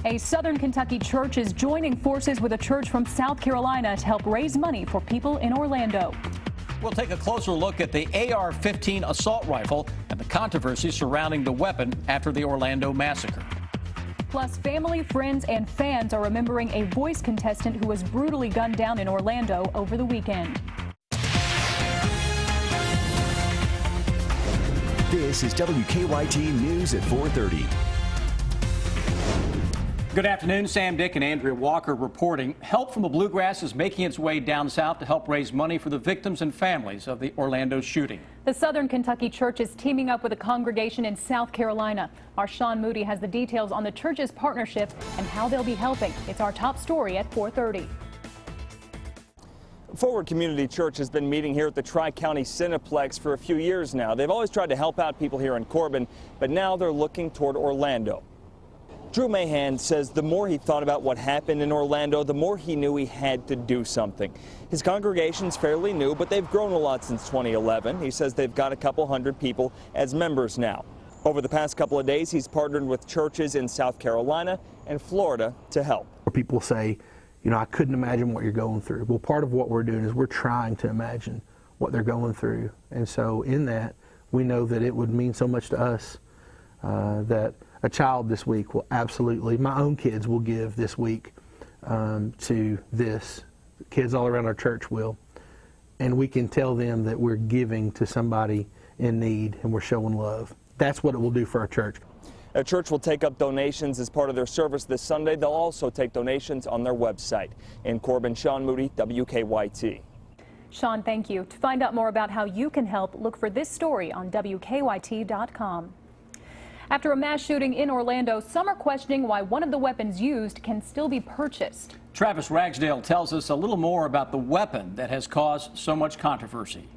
A Southern Kentucky church is joining forces with a church from South Carolina to help raise money for people in Orlando. We'll take a closer look at the AR-15 assault rifle and the controversy surrounding the weapon after the Orlando massacre. Plus, family, friends, and fans are remembering a Voice contestant who was brutally gunned down in Orlando over the weekend. This is WKYT News at 4:30. Good afternoon. Sam Dick and Andrea Walker reporting. Help from the Bluegrass is making its way down south to help raise money for the victims and families of the Orlando shooting. The Southern Kentucky Church is teaming up with a congregation in South Carolina. Our Sean Moody has the details on the church's partnership and how they'll be helping. It's our top story at 4:30. Forward Community Church has been meeting here at the Tri-County Cineplex for a few years now. They've always tried to help out people here in Corbin, but now they're looking toward Orlando. Drew Mahan says the more he thought about what happened in Orlando, the more he knew he had to do something. His congregation's fairly new, but they've grown a lot since 2011. He says they've got a couple hundred people as members now. Over the past couple of days, he's partnered with churches in South Carolina and Florida to help. People say, you know, I couldn't imagine what you're going through. Well, part of what we're doing is we're trying to imagine what they're going through. And so in that, we know that it would mean so much to us that a child this week will absolutely, my own kids will give this week to this. Kids all around our church will. And we can tell them that we're giving to somebody in need and we're showing love. That's what it will do for our church. A church will take up donations as part of their service this Sunday. They'll also take donations on their website. In Corbin, Sean Moody, WKYT. Sean, thank you. To find out more about how you can help, look for this story on WKYT.com. After a mass shooting in Orlando, some are questioning why one of the weapons used can still be purchased. Travis Ragsdale tells us a little more about the weapon that has caused so much controversy.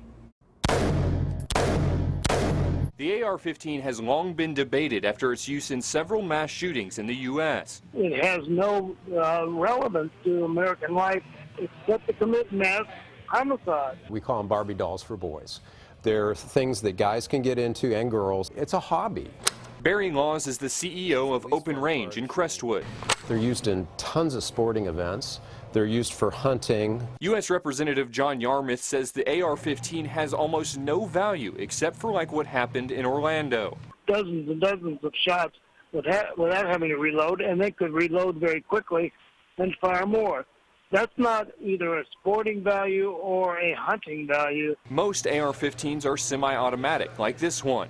The AR-15 has long been debated after its use in several mass shootings in the U.S. It has no relevance to American life except to commit mass homicide. We call them Barbie dolls for boys. They're things that guys can get into and girls. It's a hobby. Barry Laws is the CEO of Open Range in Crestwood. They're used in tons of sporting events. They're used for hunting. U.S. Representative John Yarmouth says the AR-15 has almost no value except for like what happened in Orlando. Dozens and dozens of shots without having to reload, and they could reload very quickly and fire more. That's not either a sporting value or a hunting value. Most AR-15s are semi-automatic, like this one.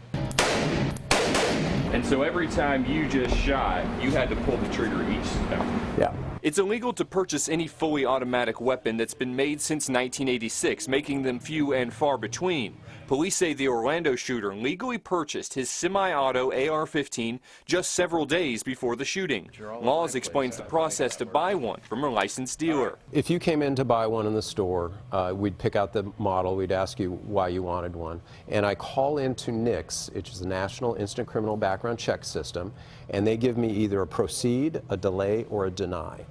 And so every time you just shot, you had to pull the trigger each time. Yeah. It's illegal to purchase any fully automatic weapon that's been made since 1986, making them few and far between. Police say the Orlando shooter legally purchased his semi-auto AR-15 just several days before the shooting. Laws explains the process to buy one from a licensed dealer. If you came in to buy one in the store, we'd pick out the model, we'd ask you why you wanted one, and I call into NICS, which is the National Instant Criminal Background Check System, and they give me either a proceed, a delay, or a deny.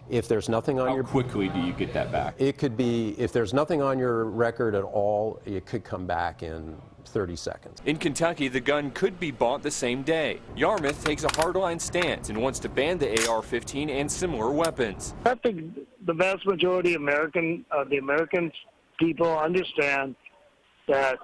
If there's nothing on How quickly do you get that back? It could be, if there's nothing on your record at all, it could come back in 30 seconds. In Kentucky, the gun could be bought the same day. Yarmouth takes a hardline stance and wants to ban the AR-15 and similar weapons. I think the vast majority of the American people understand that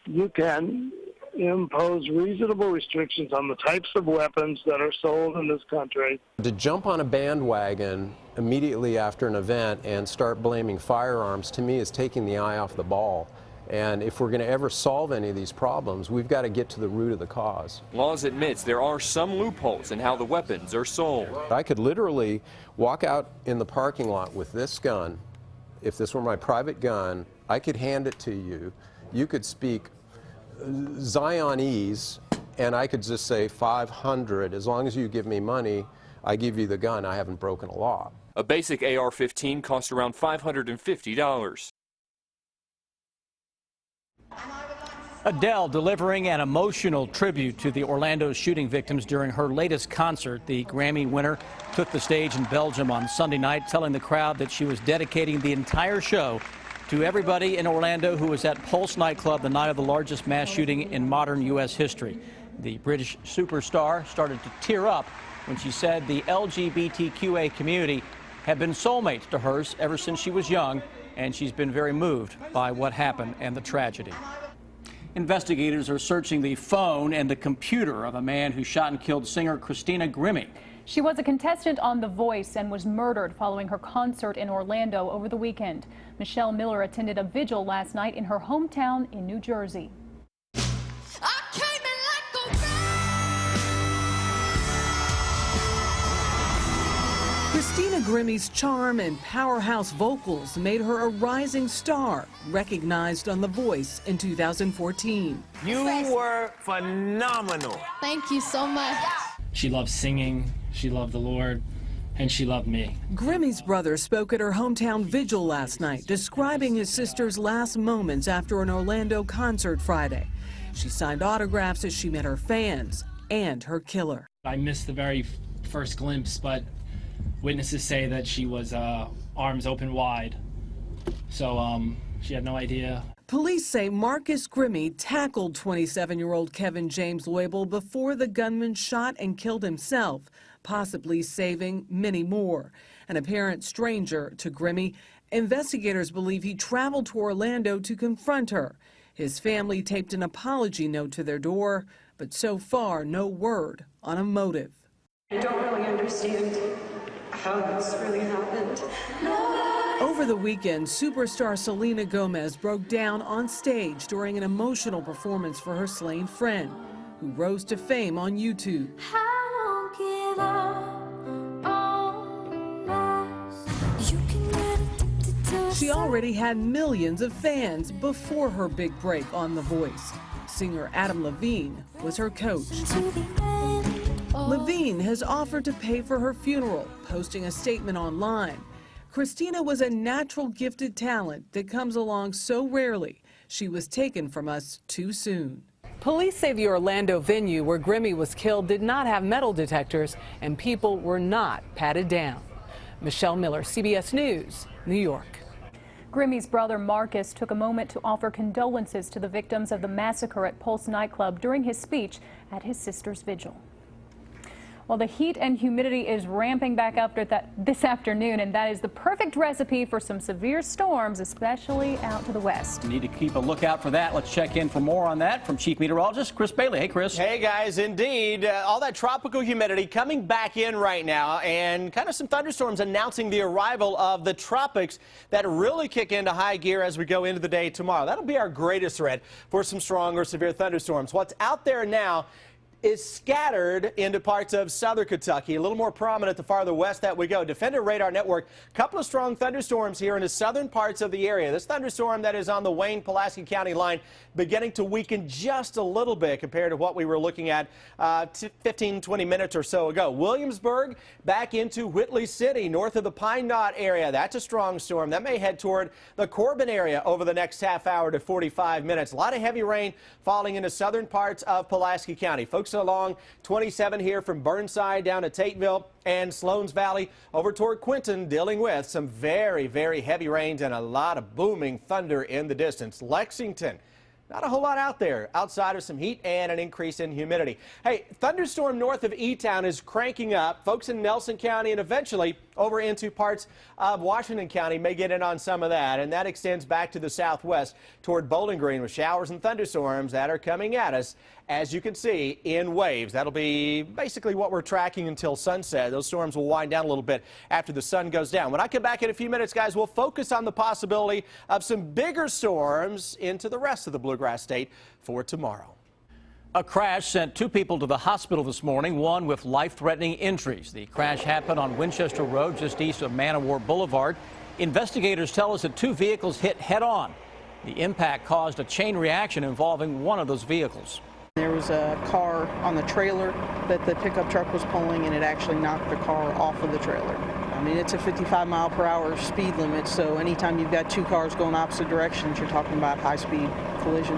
you can impose reasonable restrictions on the types of weapons that are sold in this country. To jump on a bandwagon immediately after an event and start blaming firearms, to me, is taking the eye off the ball. And if we're going to ever solve any of these problems, we've got to get to the root of the cause. Laws admits there are some loopholes in how the weapons are sold. I could literally walk out in the parking lot with this gun. If this were my private gun, I could hand it to you. You could speak Zionese, and I could just say 500. As long as you give me money, I give you the gun. I haven't broken a law. A basic AR-15 costs around $550. Adele delivering an emotional tribute to the Orlando shooting victims during her latest concert. The Grammy winner took the stage in Belgium on Sunday night, telling the crowd that she was dedicating the entire show to everybody in Orlando who was at Pulse nightclub the night of the largest mass shooting in modern U.S. history. The British superstar started to tear up when she said the LGBTQA community had been soulmates to hers ever since she was young, and she's been very moved by what happened and the tragedy. Investigators are searching the phone and the computer of a man who shot and killed singer Christina Grimmie. She was a contestant on The Voice and was murdered following her concert in Orlando over the weekend. Michelle Miller attended a vigil last night in her hometown in New Jersey. Christina Grimmie's charm and powerhouse vocals made her a rising star, recognized on The Voice in 2014. You were phenomenal. Thank you so much. She loved singing, she loved the Lord, and she loved me. Grimmie's brother spoke at her hometown vigil last night, describing his sister's last moments after an Orlando concert Friday. She signed autographs as she met her fans and her killer. I missed the very first glimpse, but witnesses say that she was arms open wide, so she had no idea. Police say Marcus Grimmie tackled 27-year-old Kevin James Loibel before the gunman shot and killed himself, possibly saving many more. An apparent stranger to Grimmie, investigators believe he traveled to Orlando to confront her. His family taped an apology note to their door, but so far no word on a motive. I don't really understand how this really happened. Over the weekend, superstar Selena Gomez broke down on stage during an emotional performance for her slain friend, who rose to fame on YouTube. She already had millions of fans before her big break on The Voice. Singer Adam Levine was her coach. Levine has offered to pay for her funeral, posting a statement online. Christina was a natural gifted talent that comes along so rarely. She was taken from us too soon. Police say the Orlando venue where Grimmie was killed did not have metal detectors and people were not patted down. Michelle Miller, CBS News, New York. Grimmie's brother Marcus took a moment to offer condolences to the victims of the massacre at Pulse nightclub during his speech at his sister's vigil. Well, the heat and humidity is ramping back up this afternoon, and that is the perfect recipe for some severe storms, especially out to the west. You need to keep a lookout for that. Let's check in for more on that from Chief Meteorologist Chris Bailey. Hey, Chris. Hey, guys, indeed. All that tropical humidity coming back in right now, and kind of some thunderstorms announcing the arrival of the tropics that really kick into high gear as we go into the day tomorrow. That'll be our greatest threat for some strong or severe thunderstorms. What's out there now is scattered into parts of southern Kentucky, a little more prominent the farther west that we go. Defender Radar Network, a couple of strong thunderstorms here in the southern parts of the area. This thunderstorm that is on the Wayne-Pulaski County line beginning to weaken just a little bit compared to what we were looking at 15, 20 minutes or so ago. Williamsburg back into Whitley City, north of the Pine Knot area. That's a strong storm. That may head toward the Corbin area over the next half hour to 45 minutes. A lot of heavy rain falling into southern parts of Pulaski County. Folks along 27 here from Burnside down to Tateville and Sloan's Valley over toward Quinton, dealing with some very, very heavy rains and a lot of booming thunder in the distance. Lexington, not a whole lot out there outside of some heat and an increase in humidity. Hey, thunderstorm north of E-Town is cranking up. Folks in Nelson County and eventually over into parts of Washington County may get in on some of that, and that extends back to the southwest toward Bowling Green with showers and thunderstorms that are coming at us, as you can see, in waves. That'll be basically what we're tracking until sunset. Those storms will wind down a little bit after the sun goes down. When I come back in a few minutes, guys, we'll focus on the possibility of some bigger storms into the rest of the Bluegrass State for tomorrow. A crash sent 2 people to the hospital this morning, one with life-threatening injuries. The crash happened on Winchester Road just east of Man o' War Boulevard. Investigators tell us that 2 vehicles hit head-on. The impact caused a chain reaction involving one of those vehicles. There was a car on the trailer that the pickup truck was pulling, and it actually knocked the car off of the trailer. I mean, it's a 55-mile-per-hour speed limit, so anytime you've got 2 cars going opposite directions, you're talking about high-speed collision.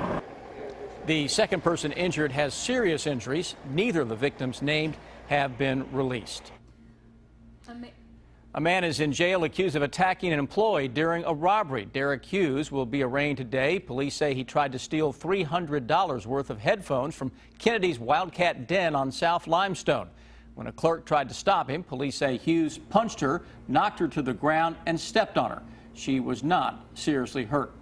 The second person injured has serious injuries. Neither of the victims named have been released. A man is in jail accused of attacking an employee during a robbery. Derek Hughes will be arraigned today. Police say he tried to steal $300 worth of headphones from Kennedy's Wildcat Den on South Limestone. When a clerk tried to stop him, police say Hughes punched her, knocked her to the ground, and stepped on her. She was not seriously hurt.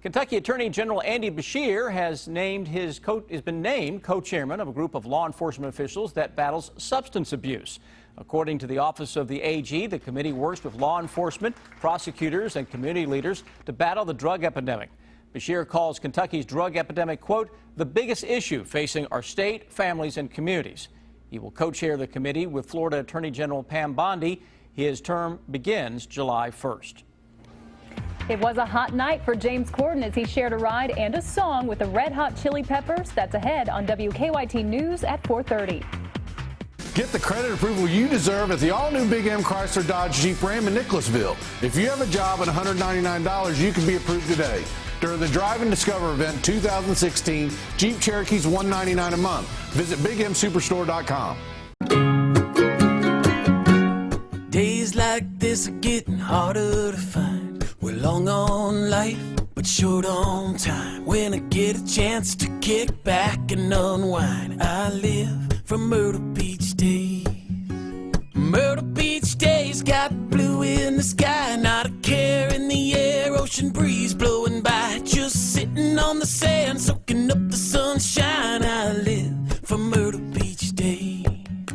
Kentucky Attorney General Andy Beshear has been named co-chairman of a group of law enforcement officials that battles substance abuse. According to the Office of the AG, the committee works with law enforcement, prosecutors, and community leaders to battle the drug epidemic. Beshear calls Kentucky's drug epidemic, quote, the biggest issue facing our state, families, and communities. He will co-chair the committee with Florida Attorney General Pam Bondi. His term begins July 1st. It was a hot night for James Corden as he shared a ride and a song with the Red Hot Chili Peppers. That's ahead on WKYT News at 4:30. Get the credit approval you deserve at the all-new Big M Chrysler Dodge Jeep Ram in Nicholasville. If you have a job at $199, you can be approved today. During the Drive and Discover event 2016, Jeep Cherokee's $199 a month. Visit BigMSuperstore.com. Days like this are getting harder to find. We're long on life, but short on time. When I get a chance to kick back and unwind, I live for Myrtle Beach days. Myrtle Beach days got blue in the sky, not a care in the air, ocean breeze blowing by, just sitting on the sand, soaking up the sunshine. I live for Myrtle Beach days.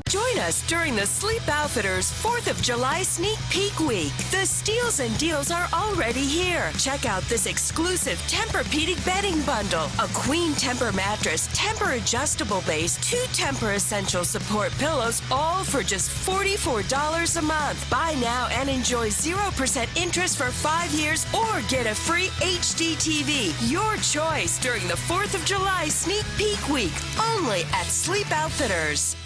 Join us during the Sleep Outfitters 4th of July Sneak Peek Week. The steals and deals are already here. Check out this exclusive Tempur-Pedic bedding bundle. A queen Tempur mattress, Tempur adjustable base, 2 Tempur essential support pillows, all for just $44 a month. Buy now and enjoy 0% interest for 5 years or get a free HD TV. Your choice during the 4th of July Sneak Peek Week. Only at Sleep Outfitters.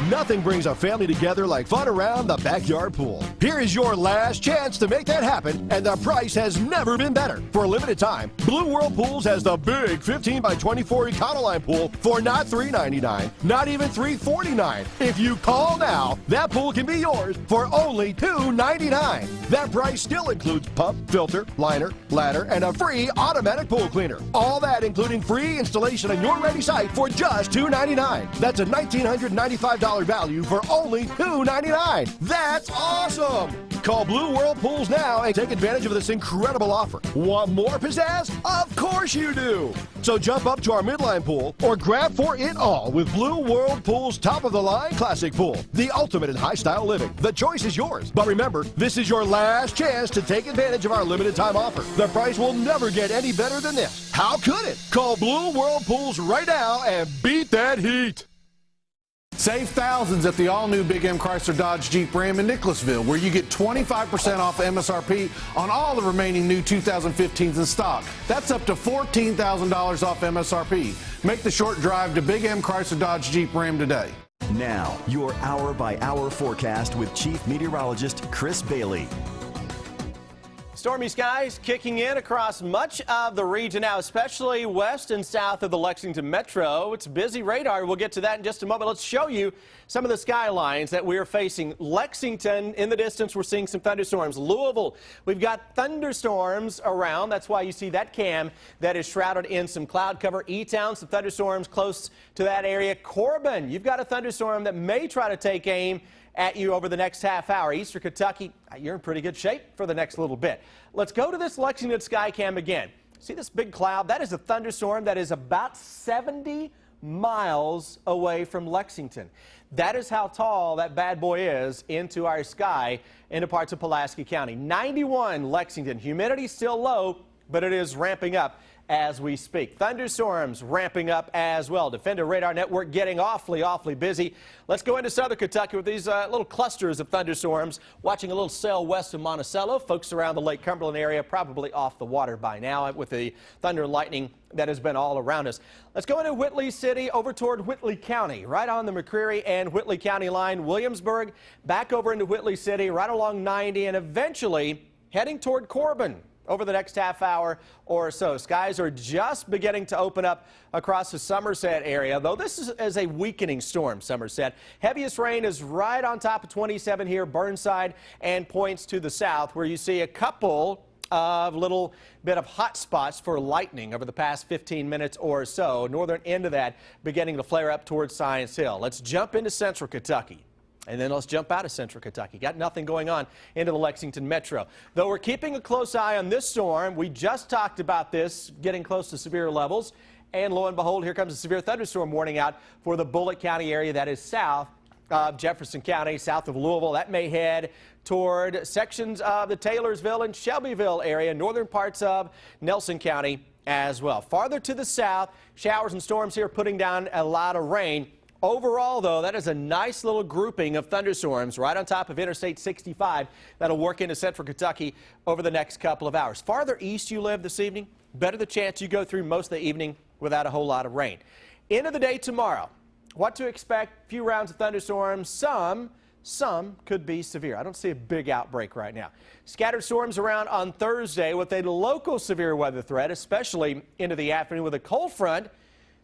Nothing brings a family together like fun around the backyard pool. Here is your last chance to make that happen, and the price has never been better. For a limited time, Blue World Pools has the big 15 by 24 Econoline pool for not $399, not even $349. If you call now, that pool can be yours for only $299. That price still includes pump, filter, liner, ladder, and a free automatic pool cleaner. All that including free installation on your ready site for just $299. That's a $1,995 value for only $299. That's awesome! Call Blue World Pools now and take advantage of this incredible offer. Want more pizzazz? Of course you do! So jump up to our midline pool or grab for it all with Blue World Pools' top-of-the-line classic pool. The ultimate in high-style living. The choice is yours. But remember, this is your last chance to take advantage of our limited-time offer. The price will never get any better than this. How could it? Call Blue World Pools right now and beat that heat. Save thousands at the all-new Big M Chrysler Dodge Jeep Ram in Nicholasville, where you get 25% off MSRP on all the remaining new 2015s in stock. That's up to $14,000 off MSRP. Make the short drive to Big M Chrysler Dodge Jeep Ram today. Now, your hour-by-hour forecast with Chief Meteorologist Chris Bailey. Stormy skies kicking in across much of the region now, especially west and south of the Lexington Metro. It's busy radar. We'll get to that in just a moment. Let's show you some of the skylines that we're facing. Lexington, in the distance, we're seeing some thunderstorms. Louisville, we've got thunderstorms around. That's why you see that cam that is shrouded in some cloud cover. E-Town, some thunderstorms close to that area. Corbin, you've got a thunderstorm that may try to take aim at you over the next half hour. Eastern Kentucky, you're in pretty good shape for the next little bit. Let's go to this Lexington sky cam again. See this big cloud? That is a thunderstorm that is about 70 miles away from Lexington. That is how tall that bad boy is into our sky into parts of Pulaski County. 91 Lexington. Humidity still low, but it is ramping up as we speak. Thunderstorms ramping up as well. Defender Radar Network getting awfully busy. Let's go into southern Kentucky with these little clusters of thunderstorms. Watching a little sail west of Monticello. Folks around the Lake Cumberland area probably off the water by now with the thunder and lightning that has been all around us. Let's go into Whitley City over toward Whitley County, right on the McCreary and Whitley County line. Williamsburg back over into Whitley City, right along 90, and eventually heading toward Corbin over the next half hour or so. Skies are just beginning to open up across the Somerset area, though this is a weakening storm, Somerset. Heaviest rain is right on top of 27 here, Burnside and points to the south, where you see a couple of little bit of hot spots for lightning over the past 15 minutes or so. Northern end of that beginning to flare up towards Science Hill. Let's jump into central Kentucky. And then let's jump out of central Kentucky. Got nothing going on into the Lexington metro. Though we're keeping a close eye on this storm. We just talked about this getting close to severe levels. And lo and behold, here comes a severe thunderstorm warning out for the Bullitt County area that is south of Jefferson County, south of Louisville. That may head toward sections of the Taylorsville and Shelbyville area, northern parts of Nelson County as well. Farther to the south, showers and storms here putting down a lot of rain. Overall, though, that is a nice little grouping of thunderstorms right on top of Interstate 65 that'll work into central Kentucky over the next couple of hours. Farther east you live this evening, better the chance you go through most of the evening without a whole lot of rain. End of the day tomorrow. What to expect? Few rounds of thunderstorms. Some could be severe. I don't see a big outbreak right now. Scattered storms around on Thursday with a local severe weather threat, especially into the afternoon with a cold front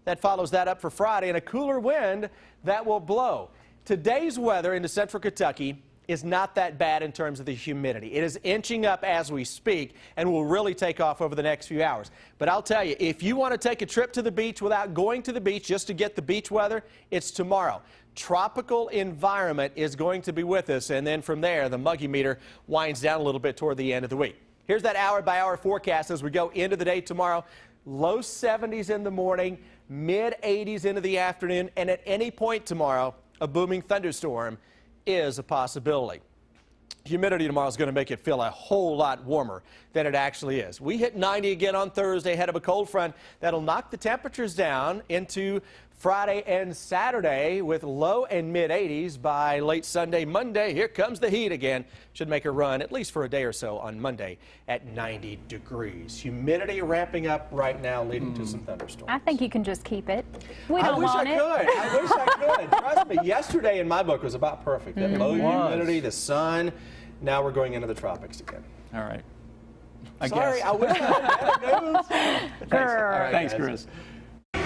that follows that up for Friday and a cooler wind that will blow. Today's weather into central Kentucky is not that bad in terms of the humidity. It is inching up as we speak and will really take off over the next few hours. But I'll tell you, if you want to take a trip to the beach without going to the beach just to get the beach weather, it's tomorrow. Tropical environment is going to be with us, and then from there, the muggy meter winds down a little bit toward the end of the week. Here's that hour-by-hour forecast as we go into the day tomorrow. Low 70s in the morning, mid-80s into the afternoon, and at any point tomorrow, a booming thunderstorm is a possibility. Humidity tomorrow is going to make it feel a whole lot warmer than it actually is. We hit 90 again on Thursday ahead of a cold front that'll knock the temperatures down into Friday and Saturday with low and mid 80s. By late Sunday, Monday, here comes the heat again. Should make a run at least for a day or so on Monday at 90 degrees. Humidity ramping up right now, leading to some thunderstorms. I think you can just keep it. We don't want it. I wish I could. Trust me, yesterday in my book was about perfect. That low humidity, the sun. Now we're going into the tropics again. All right. Sorry, I wish I had better news. Thanks. All right, thanks, Chris. They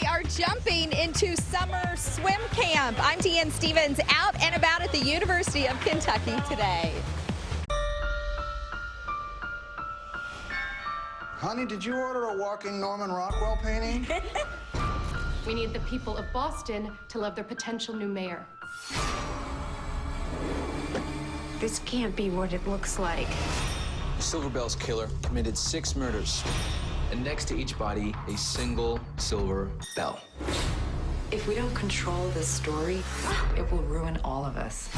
are jumping into summer swim camp. I'm Deanne Stevens, out and about at the University of Kentucky today. Honey, did you order a walking Norman Rockwell painting? We need the people of Boston to love their potential new mayor. This can't be what it looks like. Silver Bell's killer committed 6 murders, and next to each body, a single silver bell. If we don't control this story, it will ruin all of us.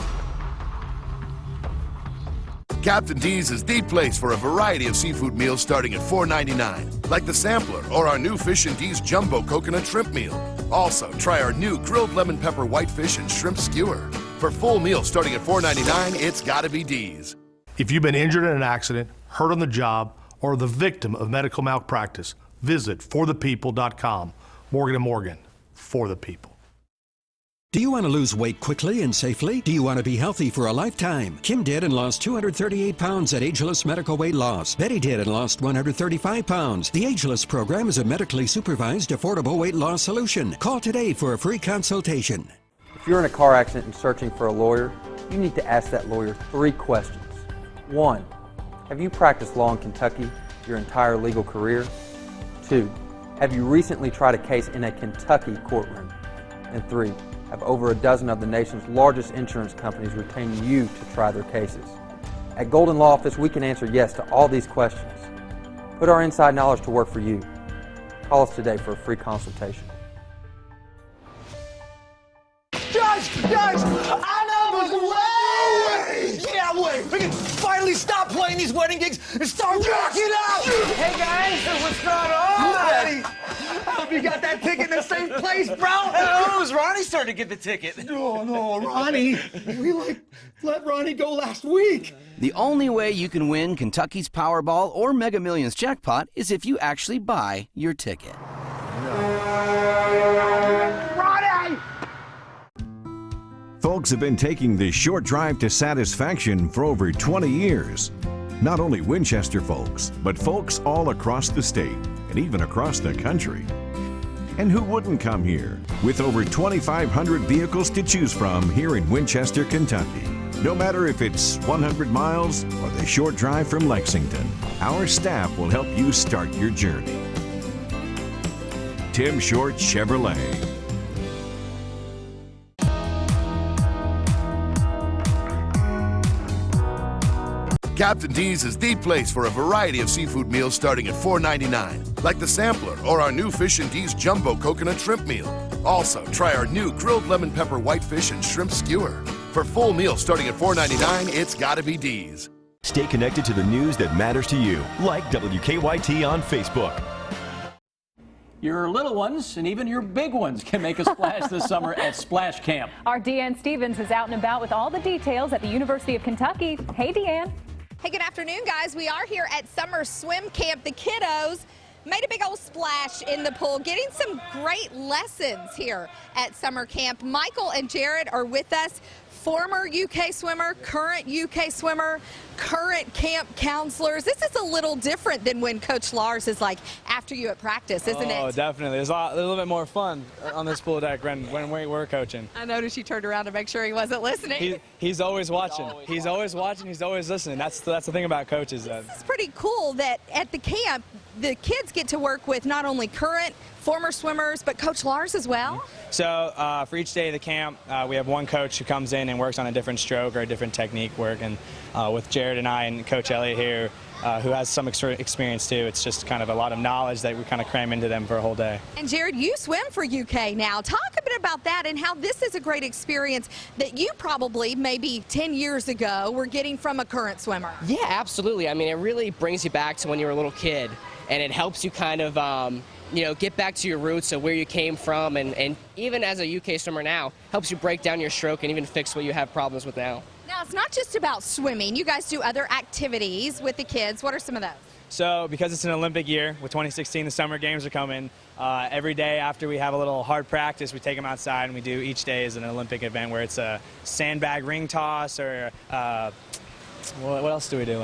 Captain D's is the place for a variety of seafood meals starting at $4.99, like the sampler or our new Fish and D's Jumbo Coconut Shrimp Meal. Also, try our new grilled lemon pepper whitefish and shrimp skewer. For full meals starting at $4.99, it's gotta be D's. If you've been injured in an accident, hurt on the job, or the victim of medical malpractice, visit forthepeople.com. Morgan & Morgan, for the people. Do you want to lose weight quickly and safely? Do you want to be healthy for a lifetime? Kim did and lost 238 pounds at Ageless Medical Weight Loss. Betty did and lost 135 pounds. The Ageless program is a medically supervised, affordable weight loss solution. Call today for a free consultation. If you're in a car accident and searching for a lawyer, you need to ask that lawyer 3 questions. 1, have you practiced law in Kentucky your entire legal career? 2, have you recently tried a case in a Kentucky courtroom? And 3, have over a dozen of the nation's largest insurance companies retained you to try their cases? At Golden Law Office, we can answer yes to all these questions. Put our inside knowledge to work for you. Call us today for a free consultation. Guys, I know this way! Yeah, wait! We can finally stop playing these wedding gigs and start rocking out! Hey guys, what's going on? Ready? I hope you got that ticket in the safe place, bro! Oh, it was Ronnie starting to get the ticket. No, Ronnie. We let Ronnie go last week. The only way you can win Kentucky's Powerball or Mega Millions jackpot is if you actually buy your ticket. Ronnie! Folks have been taking the short drive to satisfaction for over 20 years. Not only Winchester folks, but folks all across the state and even across the country. And who wouldn't come here? With over 2,500 vehicles to choose from here in Winchester, Kentucky. No matter if it's 100 miles or the short drive from Lexington, our staff will help you start your journey. Tim Short Chevrolet. Captain D's is the place for a variety of seafood meals starting at $4.99, like the sampler or our new Fish and D's Jumbo Coconut Shrimp Meal. Also, try our new grilled lemon pepper whitefish and shrimp skewer. For full meals starting at $4.99, it's gotta be D's. Stay connected to the news that matters to you, like WKYT on Facebook. Your little ones and even your big ones can make a splash this summer at Splash Camp. Our Deanne Stevens is out and about with all the details at the University of Kentucky. Hey, Deanne. Hey, good afternoon, guys. We are here at summer swim camp. The kiddos made a big old splash in the pool, getting some great lessons here at summer camp. Michael and Jared are with us. Former UK swimmer, current UK swimmer, current camp counselors. This is a little different than when Coach Lars is like after you at practice, isn't it? Oh, definitely. There's a little bit more fun on this pool deck when we're coaching. I noticed you turned around to make sure he wasn't listening. He's always watching. He's always watching. He's always listening. That's the thing about coaches. It's pretty cool that at the camp, the kids get to work with not only current, former swimmers, but Coach Lars as well. So for each day of the camp, we have one coach who comes in and works on a different stroke or a different technique work. And with Jared and I and Coach Elliott here, who has some experience too, it's just kind of a lot of knowledge that we kind of cram into them for a whole day. And Jared, you swim for UK now. Talk a bit about that and how this is a great experience that you probably maybe 10 years ago were getting from a current swimmer. Yeah, absolutely. I mean, it really brings you back to when you were a little kid, and it helps you kind of get back to your roots of where you came from, and even as a UK swimmer now, helps you break down your stroke and even fix what you have problems with now. Now, it's not just about swimming. You guys do other activities with the kids. What are some of those? So because it's an Olympic year, with 2016, the Summer Games are coming. Every day after we have a little hard practice, we take them outside, and we do each day is an Olympic event where it's a sandbag ring toss or what else do we do?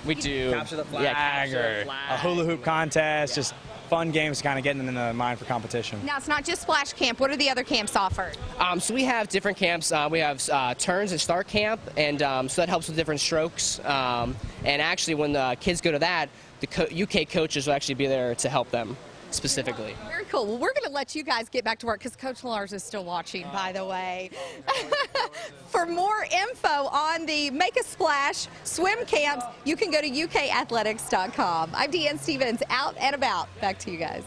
We do capture the flag or a hula hoop contest, just fun games kind of getting them in the mind for competition. Now, it's not just Splash Camp. What are the other camps offered? So we have different camps. We have Turns and Start Camp, and so that helps with different strokes. And actually, when the kids go to that, the UK coaches will actually be there to help them specifically. Very cool. Well, we're going to let you guys get back to work because Coach Lars is still watching, by the way. For more info on the Make a Splash swim camps, you can go to ukathletics.com. I'm Deanne Stevens, out and about. Back to you guys.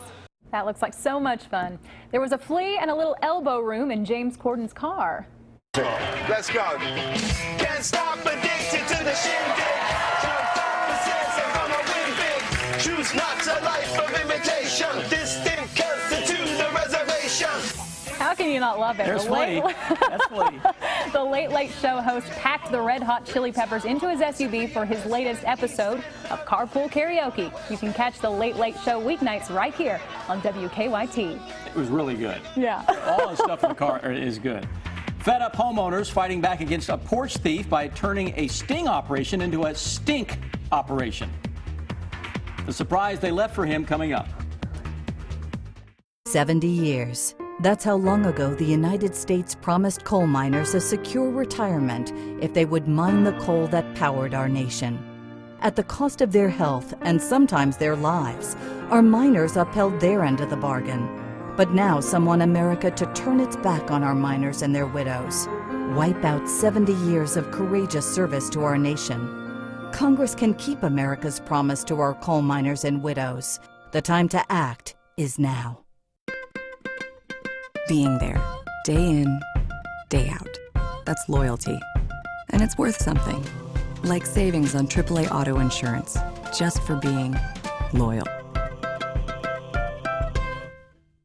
That looks like so much fun. There was a flea and a little elbow room in James Corden's car. Let's go. Can't stop addicted to the shindig. Choose not a life of imitation. Distant courtesy to the reservation. How can you not love it? There's Flea. That's Flea. The Late Late Show host packed the Red Hot Chili Peppers into his SUV for his latest episode of Carpool Karaoke. You can catch the Late Late Show weeknights right here on WKYT. It was really good. Yeah. All the stuff in the car is good. Fed up homeowners fighting back against a porch thief by turning a sting operation into a stink operation. The surprise they left for him coming up. 70 years. That's how long ago the United States promised coal miners a secure retirement if they would mine the coal that powered our nation. At the cost of their health and sometimes their lives, our miners upheld their end of the bargain. But now some want America to turn its back on our miners and their widows, wipe out 70 years of courageous service to our nation. Congress can keep America's promise to our coal miners and widows. The time to act is now. Being there, day in, day out. That's loyalty. And it's worth something. Like savings on AAA auto insurance, just for being loyal.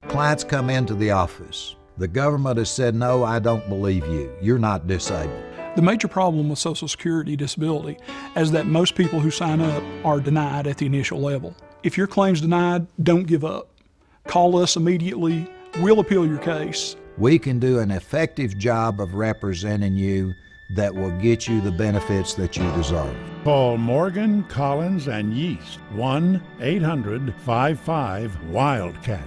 Clients come into the office. The government has said, no, I don't believe you. You're not disabled. The major problem with Social Security disability is that most people who sign up are denied at the initial level. If your claim's denied, don't give up. Call us immediately. We'll appeal your case. We can do an effective job of representing you that will get you the benefits that you deserve. Call Morgan, Collins, and Yeast, 1-800-55-WILDCAT.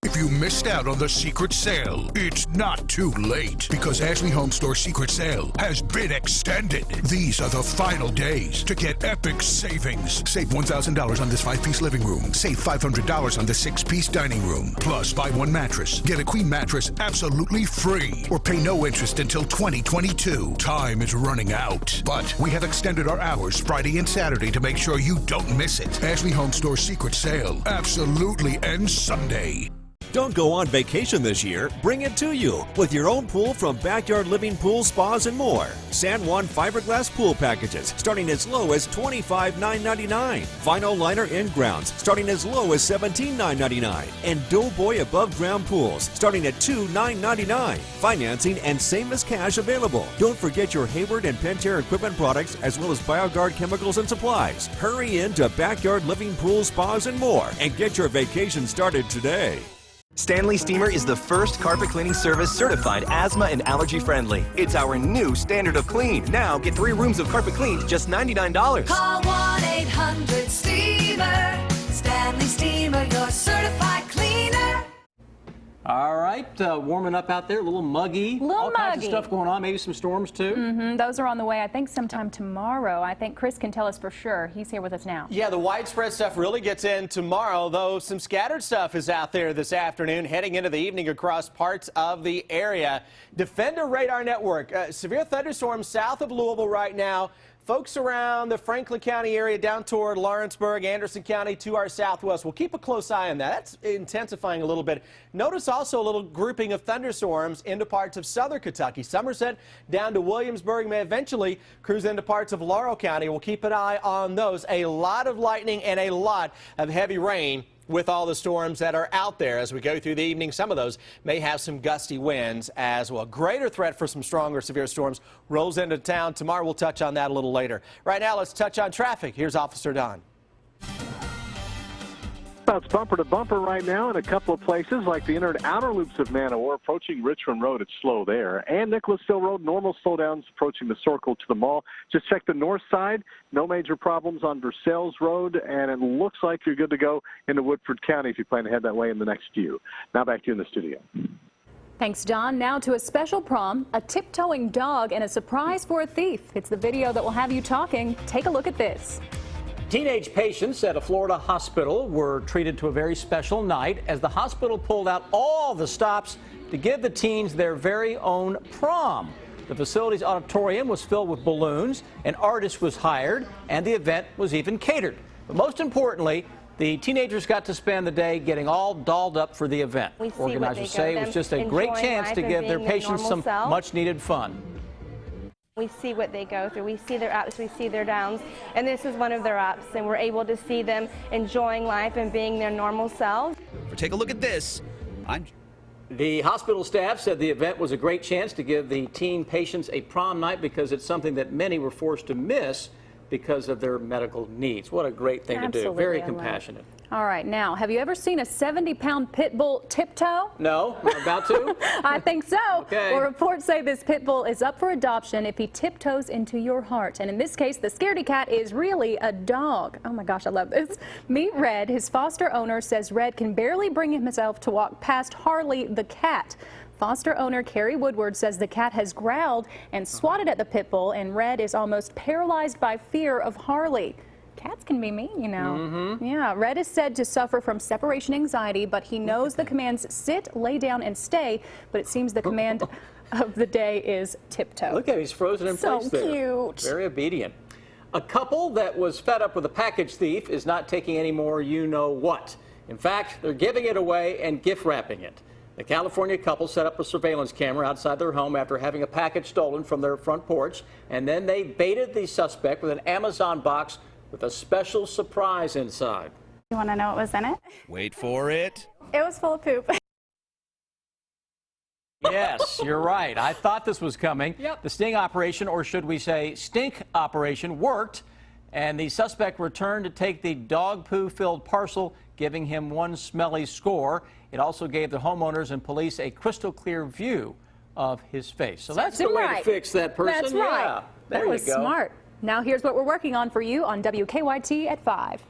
If you missed out on the secret sale, it's not too late because Ashley Home Store Secret Sale has been extended. These are the final days to get epic savings. Save $1,000 on this 5-piece living room. Save $500 on the 6-piece dining room. Plus, buy one mattress, get a queen mattress absolutely free, or pay no interest until 2022. Time is running out, but we have extended our hours Friday and Saturday to make sure you don't miss it. Ashley Home Store Secret Sale absolutely ends Sunday. Don't go on vacation this year. Bring it to you with your own pool from Backyard Living Pool, Spas, and more. San Juan fiberglass pool packages starting as low as $25,999. Vinyl liner in grounds starting as low as $17,999. And Doughboy above ground pools starting at $2,999. Financing and same as cash available. Don't forget your Hayward and Pentair equipment products as well as BioGuard chemicals and supplies. Hurry into Backyard Living Pool, Spas, and more and get your vacation started today. Stanley Steamer is the first carpet cleaning service certified asthma and allergy friendly. It's our new standard of clean. Now get 3 rooms of carpet cleaned, just $99. Call 1-800-STEAMER. Stanley Steamer, your certified cleaner. All right, warming up out there, a little muggy. All kinds of stuff going on, maybe some storms too. Those are on the way, I think, sometime tomorrow. I think Chris can tell us for sure. He's here with us now. Yeah, the widespread stuff really gets in tomorrow, though some scattered stuff is out there this afternoon, heading into the evening across parts of the area. Defender Radar Network, severe thunderstorms south of Louisville right now. Folks around the Franklin County area down toward Lawrenceburg, Anderson County to our southwest. We'll keep a close eye on that. That's intensifying a little bit. Notice also a little grouping of thunderstorms into parts of southern Kentucky. Somerset down to Williamsburg may eventually cruise into parts of Laurel County. We'll keep an eye on those. A lot of lightning and a lot of heavy rain with all the storms that are out there as we go through the evening. Some of those may have some gusty winds as well. Greater threat for some stronger severe storms rolls into town tomorrow. We'll touch on that a little later. Right now, let's touch on traffic. Here's Officer Don. It's bumper to bumper right now in a couple of places like the inner and outer loops of Manowar approaching Richmond Road. It's slow there. And Nicholasville Road, normal slowdowns approaching the Circle to the mall. Just check the north side. No major problems on Versailles Road. And it looks like you're good to go into Woodford County if you plan to head that way in the next few. Now back to you in the studio. Thanks, Don. Now to a special prom, a tiptoeing dog, and a surprise for a thief. It's the video that will have you talking. Take a look at this. Teenage patients at a Florida hospital were treated to a very special night as the hospital pulled out all the stops to give the teens their very own prom. The facility's auditorium was filled with balloons, an artist was hired, and the event was even catered. But most importantly, the teenagers got to spend the day getting all dolled up for the event. Organizers say it was just a great chance to give their patients some much-needed fun. We see what they go through. We see their ups, we see their downs, and this is one of their ups, and we're able to see them enjoying life and being their normal selves. Take a look at this. The hospital staff said the event was a great chance to give the teen patients a prom night because it's something that many were forced to miss because of their medical needs. What a great thing to do. Very compassionate. All right, now, have you ever seen a 70-pound pit bull tiptoe? No, I'm about to. I think so. Okay. Well, reports say this pit bull is up for adoption if he tiptoes into your heart. And in this case, the scaredy cat is really a dog. Oh my gosh, I love this. Meet Red. His foster owner says Red can barely bring himself to walk past Harley the cat. Foster owner Carrie Woodward says the cat has growled and swatted at the pit bull, and Red is almost paralyzed by fear of Harley. Cats can be mean, you know. Yeah, Red is said to suffer from separation anxiety, but he knows the commands sit, lay down, and stay, but it seems the command of the day is tiptoe. Look at him, he's frozen in place there. So cute. Very obedient. A couple that was fed up with a package thief is not taking any more you-know-what. In fact, they're giving it away and gift wrapping it. The California couple set up a surveillance camera outside their home after having a package stolen from their front porch, and then they baited the suspect with an Amazon box with a special surprise inside. You want to know what was in it? Wait for it. It was full of poop. Yes, you're right. I thought this was coming. Yep. The sting operation, or should we say stink operation, worked, and the suspect returned to take the dog poo-filled parcel, giving him one smelly score. It also gave the homeowners and police a crystal clear view of his face. So that's the way to fix that person. That's right. Yeah, there that was you go. Smart. Now here's what we're working on for you on WKYT at 5.